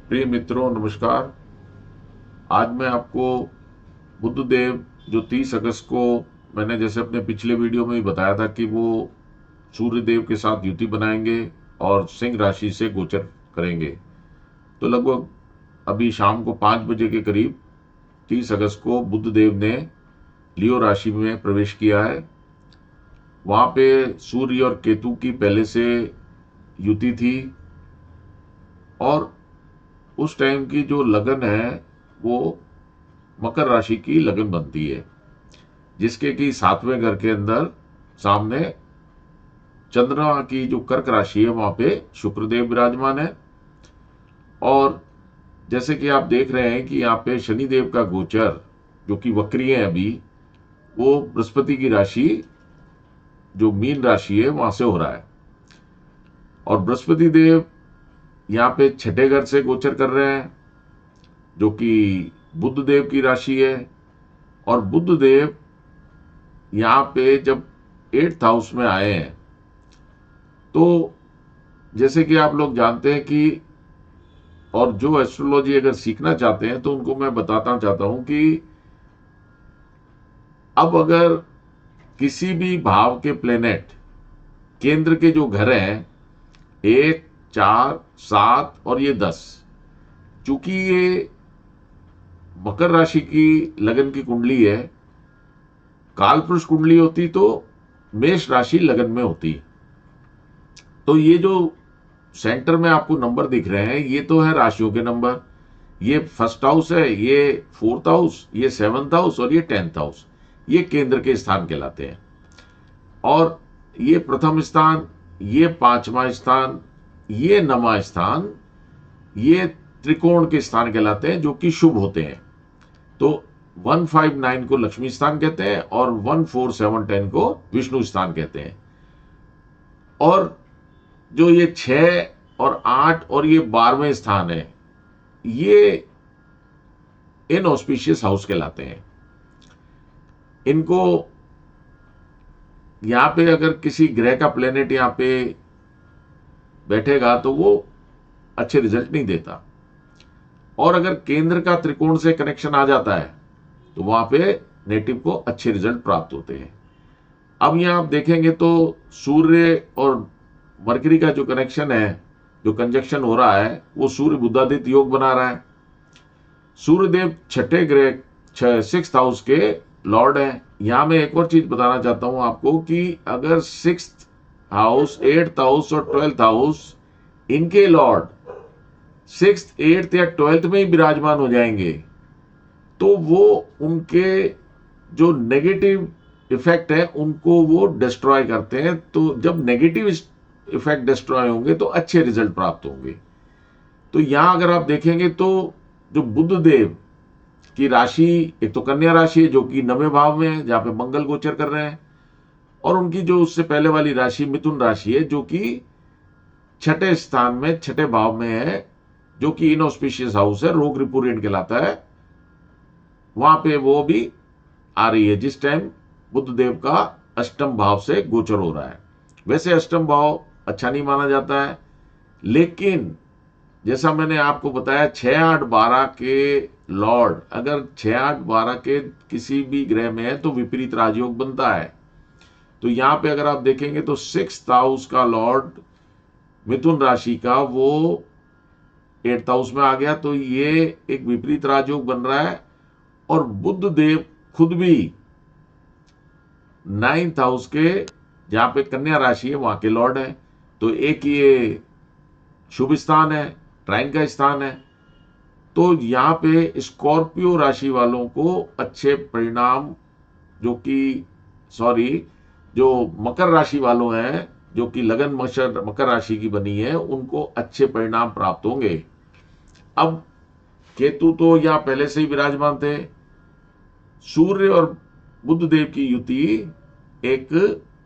प्रिय मित्रों, नमस्कार। आज मैं आपको बुध देव जो 30 अगस्त को, मैंने जैसे अपने पिछले वीडियो में भी बताया था कि वो सूर्य देव के साथ युति बनाएंगे और सिंह राशि से गोचर करेंगे। तो लगभग अभी शाम को 5 बजे के करीब 30 अगस्त को बुध देव ने लियो राशि में प्रवेश किया है। वहां पे सूर्य और केतु की पहले से युति थी और उस टाइम की जो लगन है वो मकर राशि की लगन बनती है, जिसके कि 7वें घर के अंदर सामने चंद्रमा की जो कर्क राशि है वहां पे शुक्रदेव विराजमान है। और जैसे कि आप देख रहे हैं कि यहाँ पे शनिदेव का गोचर जो कि वक्रीय है अभी, वो बृहस्पति की राशि जो मीन राशि है वहां से हो रहा है। और बृहस्पति देव यहाँ पे छठे घर से गोचर कर रहे हैं जो कि बुध देव की राशि है। और बुध देव यहाँ पे जब 8th हाउस में आए हैं तो जैसे कि आप लोग जानते हैं कि, और जो एस्ट्रोलॉजी अगर सीखना चाहते हैं तो उनको मैं बताना चाहता हूं कि अब अगर किसी भी भाव के प्लेनेट केंद्र के जो घर हैं 1, 4, 7 और ये 10, चूंकि ये मकर राशि की लगन की कुंडली है, काल पुरुष कुंडली होती तो मेष राशि लगन में होती। तो ये जो सेंटर में आपको नंबर दिख रहे हैं ये तो है राशियों के नंबर। ये फर्स्ट हाउस है, ये 4th हाउस, ये 7th हाउस और ये 10th हाउस, ये केंद्र के स्थान कहलाते हैं। और ये प्रथम स्थान, ये 5वां स्थान, ये 9वां स्थान, ये त्रिकोण के स्थान कहलाते हैं जो कि शुभ होते हैं। तो 159 को लक्ष्मी स्थान कहते हैं और 14710 को विष्णु स्थान कहते हैं। और जो ये 6 और 8 और ये 12वें स्थान है, ये इनऑस्पिशियस हाउस कहलाते हैं। इनको यहां पे अगर किसी ग्रह का प्लेनेट यहां पे बैठेगा तो वो अच्छे रिजल्ट नहीं देता। और अगर केंद्र का त्रिकोण से कनेक्शन आ जाता है तो वहां पे नेटिव को अच्छे रिजल्ट प्राप्त होते हैं। अब यहां आप देखेंगे तो सूर्य और मरकरी का जो कनेक्शन है, जो कंजक्शन हो रहा है, वो सूर्य बुधादित्य योग बना रहा है। सूर्यदेव छठे ग्रह 6th हाउस के लॉर्ड हैं। यहां मैं एक और चीज बताना चाहता हूं आपको कि अगर 6th हाउस, 8th हाउस और 12th हाउस, इनके लॉर्ड 6th, 8th या 12th में ही विराजमान हो जाएंगे तो वो उनके जो नेगेटिव इफेक्ट है उनको वो डिस्ट्रॉय करते हैं। तो जब नेगेटिव इफेक्ट डिस्ट्रॉय होंगे तो अच्छे रिजल्ट प्राप्त होंगे। तो यहां अगर आप देखेंगे तो जो बुध देव की राशि, एक तो कन्या राशि है जो कि 9वें भाव में है जहां पे मंगल गोचर कर रहे हैं, और उनकी जो उससे पहले वाली राशि मिथुन राशि है जो कि छठे स्थान में, छठे भाव में है, जो कि इनऑस्पिशियस हाउस है, रोग रिपुरेंट कहलाता है। वहां पे वो भी आ रही है जिस टाइम बुध देव का अष्टम भाव से गोचर हो रहा है। वैसे अष्टम भाव अच्छा नहीं माना जाता है, लेकिन जैसा मैंने आपको बताया 6, 8, 12 के लॉर्ड अगर 6, 8, 12 के किसी भी ग्रह में है तो विपरीत राजयोग बनता है। तो यहां पे अगर आप देखेंगे तो 6th हाउस का लॉर्ड मिथुन राशि का वो 8th हाउस में आ गया, तो ये एक विपरीत राजयोग बन रहा है। और बुध देव खुद भी 9th हाउस के, जहां पे कन्या राशि है, वहां के लॉर्ड है। तो एक ये शुभ स्थान है, ट्राइन का स्थान है। तो यहां पे स्कॉर्पियो राशि वालों को अच्छे परिणाम, जो कि सॉरी जो मकर राशि वालों हैं, जो कि लगन मकर राशि की बनी है, उनको अच्छे परिणाम प्राप्त होंगे। अब केतु तो यहां पहले से ही विराजमान थे। सूर्य और बुध देव की युति एक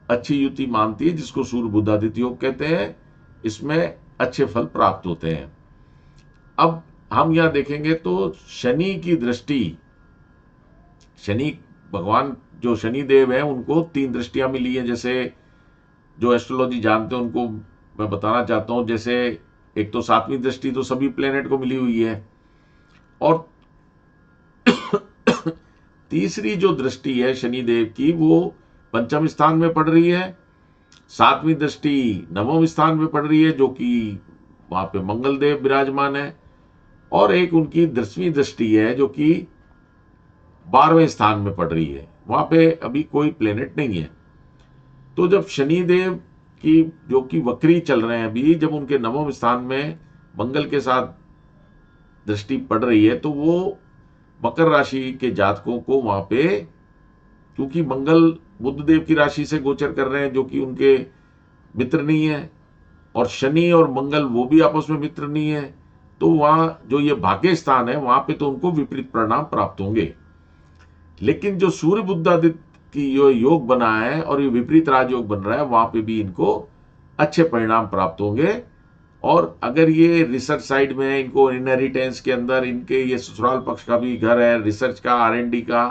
अच्छी युति मानती है जिसको सूर्य बुधादित्य योग कहते हैं। इसमें अच्छे फल प्राप्त होते हैं। अब हम यहां देखेंगे तो शनि की दृष्टि, शनि भगवान जो शनि देव है उनको 3 दृष्टियां मिली है। जैसे जो एस्ट्रोलॉजी जानते हैं उनको मैं बताना चाहता हूं, जैसे एक तो 7वीं दृष्टि तो सभी प्लेनेट को मिली हुई है, और तीसरी जो दृष्टि है शनिदेव की वो पंचम स्थान में पड़ रही है, 7वीं दृष्टि नवम स्थान में पड़ रही है जो कि वहां पे मंगल देव विराजमान है, और एक उनकी 10वीं दृष्टि है जो कि 12वें स्थान में पड़ रही है, वहां पे अभी कोई प्लेनेट नहीं है। तो जब शनिदेव की जो कि वक्री चल रहे हैं अभी, जब उनके नवम स्थान में मंगल के साथ दृष्टि पड़ रही है तो वो मकर राशि के जातकों को वहां पे, क्योंकि मंगल बुध देव की राशि से गोचर कर रहे हैं जो कि उनके मित्र नहीं है, और शनि और मंगल वो भी आपस में मित्र नहीं है, तो वहां जो ये भाग्य स्थान है वहां पे तो उनको विपरीत परिणाम प्राप्त होंगे। लेकिन जो सूर्य बुधादित्य की जो योग बना है और ये विपरीत राजयोग बन रहा है, वहां पे भी इनको अच्छे परिणाम प्राप्त होंगे। और अगर ये रिसर्च साइड में है, इनको इनहेरिटेंस के अंदर इनके ये ससुराल पक्ष का भी घर है, रिसर्च का, R&D का,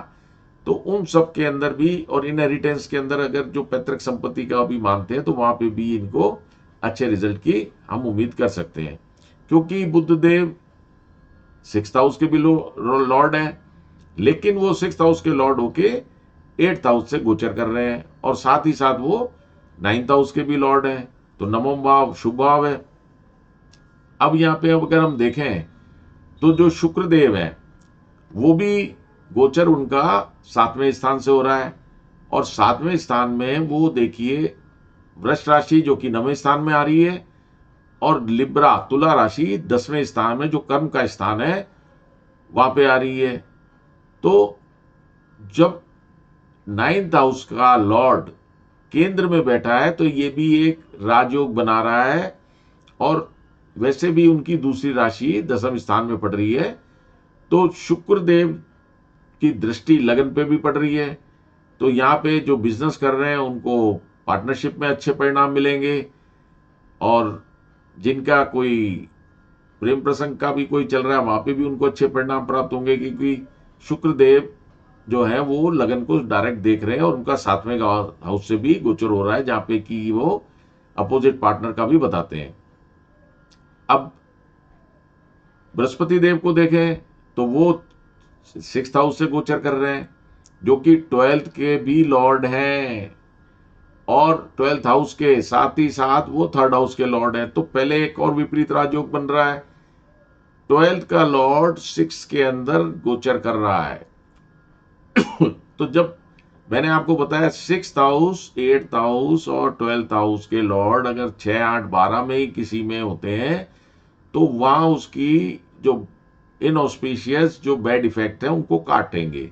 तो उन सब के अंदर भी, और इनहेरिटेंस के अंदर अगर जो पैतृक संपत्ति का भी मानते हैं तो वहां पे भी इनको अच्छे रिजल्ट की हम उम्मीद कर सकते हैं, क्योंकि बुध देव 6th हाउस के भी लॉर्ड हैं, लेकिन वो 6th हाउस के लॉर्ड होके 8th हाउस से गोचर कर रहे हैं, और साथ ही साथ वो 9th हाउस के भी लॉर्ड हैं, तो नवम भाव शुभ भाव है। अब यहाँ पे अगर हम देखें तो जो शुक्र देव है वो भी गोचर उनका 7वें स्थान से हो रहा है, और 7वें स्थान में वो देखिए वृष राशि जो कि 9वें स्थान में आ रही है, और लिब्रा तुला राशि 10वें स्थान में जो कर्म का स्थान है वहां पे आ रही है। तो जब 9th हाउस का लॉर्ड केंद्र में बैठा है तो ये भी एक राजयोग बना रहा है, और वैसे भी उनकी दूसरी राशि 10वें स्थान में पड़ रही है, तो शुक्र देव की दृष्टि लगन पे भी पड़ रही है। तो यहाँ पे जो बिजनेस कर रहे हैं उनको पार्टनरशिप में अच्छे परिणाम मिलेंगे, और जिनका कोई प्रेम प्रसंग का भी कोई चल रहा है वहां पे भी उनको अच्छे परिणाम प्राप्त होंगे, क्योंकि शुक्र देव जो है वो लगन को डायरेक्ट देख रहे हैं, और उनका 7वें हाउस से भी गोचर हो रहा है जहां पे कि वो अपोजिट पार्टनर का भी बताते हैं। अब बृहस्पति देव को देखें तो वो 6th हाउस से गोचर कर रहे हैं जो कि 12th के भी लॉर्ड हैं, और 12th हाउस के साथ ही साथ वो 3rd हाउस के लॉर्ड हैं। तो पहले एक और विपरीत राजयोग बन रहा है, 12th का लॉर्ड 6 के अंदर गोचर कर रहा है। तो जब मैंने आपको बताया 6th हाउस, 8th हाउस और 12th हाउस के लॉर्ड अगर 6, 8, 12 में ही किसी में होते हैं तो वहां उसकी जो इनऑस्पिशियस जो बैड इफेक्ट है उनको काटेंगे,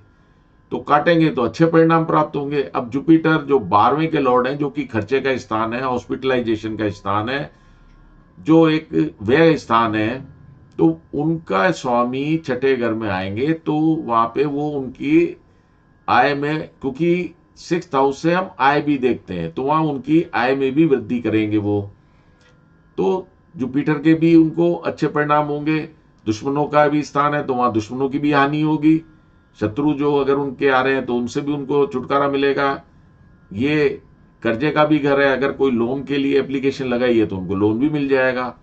तो काटेंगे तो अच्छे परिणाम प्राप्त होंगे। अब जुपिटर जो 12वें के लॉर्ड हैं जो कि खर्चे का स्थान है, हॉस्पिटलाइजेशन का स्थान है, जो एक व्यय स्थान है, तो उनका स्वामी छठे घर में आएंगे तो वहां पे वो उनकी आय में, क्योंकि 6th हाउस से हम आय भी देखते हैं, तो वहां उनकी आय में भी वृद्धि करेंगे वो। तो जुपिटर के भी उनको अच्छे परिणाम होंगे। दुश्मनों का भी स्थान है तो वहां दुश्मनों की भी हानि होगी, शत्रु जो अगर उनके आ रहे हैं तो उनसे भी उनको छुटकारा मिलेगा। ये कर्जे का भी घर है, अगर कोई लोन के लिए एप्लीकेशन लगाई है तो उनको लोन भी मिल जाएगा।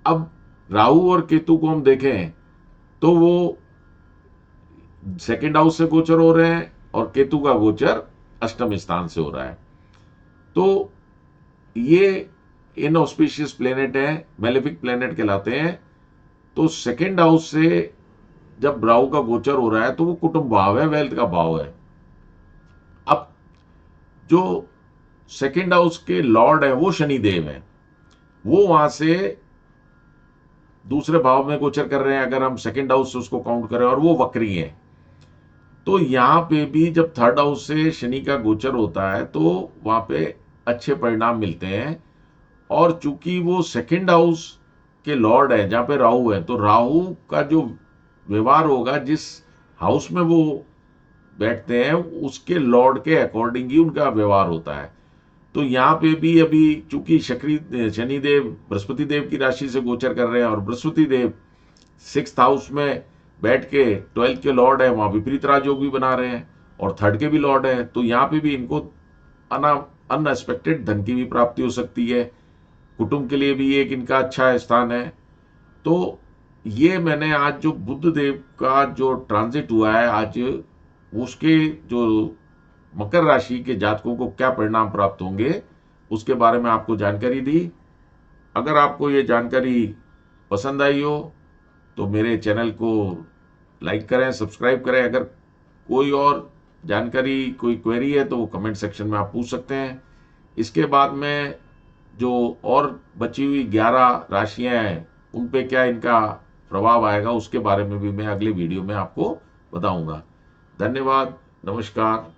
अब राहु और केतु को हम देखें तो वो 2nd हाउस से गोचर हो रहे हैं, और केतु का गोचर 8वें स्थान से हो रहा है। तो ये इनऑस्पिशियस प्लेनेट है, मेलेफिक प्लेनेट कहलाते हैं। तो 2nd हाउस से जब राहु का गोचर हो रहा है तो वो कुटुंब भाव है, वेल्थ का भाव है। अब जो 2nd हाउस के लॉर्ड है वो शनि देव है, वो वहां से दूसरे भाव में गोचर कर रहे हैं अगर हम 2nd हाउस से उसको काउंट करें, और वो वक्री है। तो यहां पे भी जब 3rd हाउस से शनि का गोचर होता है तो वहां पे अच्छे परिणाम मिलते हैं, और चूंकि वो 2nd हाउस के लॉर्ड है जहां पे राहु है, तो राहु का जो व्यवहार होगा जिस हाउस में वो बैठते हैं उसके लॉर्ड के अकॉर्डिंग ही उनका व्यवहार होता है। तो यहाँ पे भी अभी चूंकि शनिदेव बृहस्पति देव की राशि से गोचर कर रहे हैं, और बृहस्पति देव 6th हाउस में बैठ के 12th के लॉर्ड है, वहां विपरीत राजयोग भी बना रहे हैं, और 3rd के भी लॉर्ड है, तो यहाँ पे भी इनको अनएक्सपेक्टेड धन की भी प्राप्ति हो सकती है। कुटुंब के लिए भी एक इनका अच्छा स्थान है। तो ये मैंने आज जो बुध देव का जो ट्रांजिट हुआ है आज, उसके जो मकर राशि के जातकों को क्या परिणाम प्राप्त होंगे उसके बारे में आपको जानकारी दी। अगर आपको ये जानकारी पसंद आई हो तो मेरे चैनल को लाइक करें, सब्सक्राइब करें। अगर कोई और जानकारी, कोई क्वेरी है तो वो कमेंट सेक्शन में आप पूछ सकते हैं। इसके बाद में जो और बची हुई 11 राशियां हैं उन पे क्या इनका प्रभाव आएगा उसके बारे में भी मैं अगले वीडियो में आपको बताऊंगा। धन्यवाद, नमस्कार।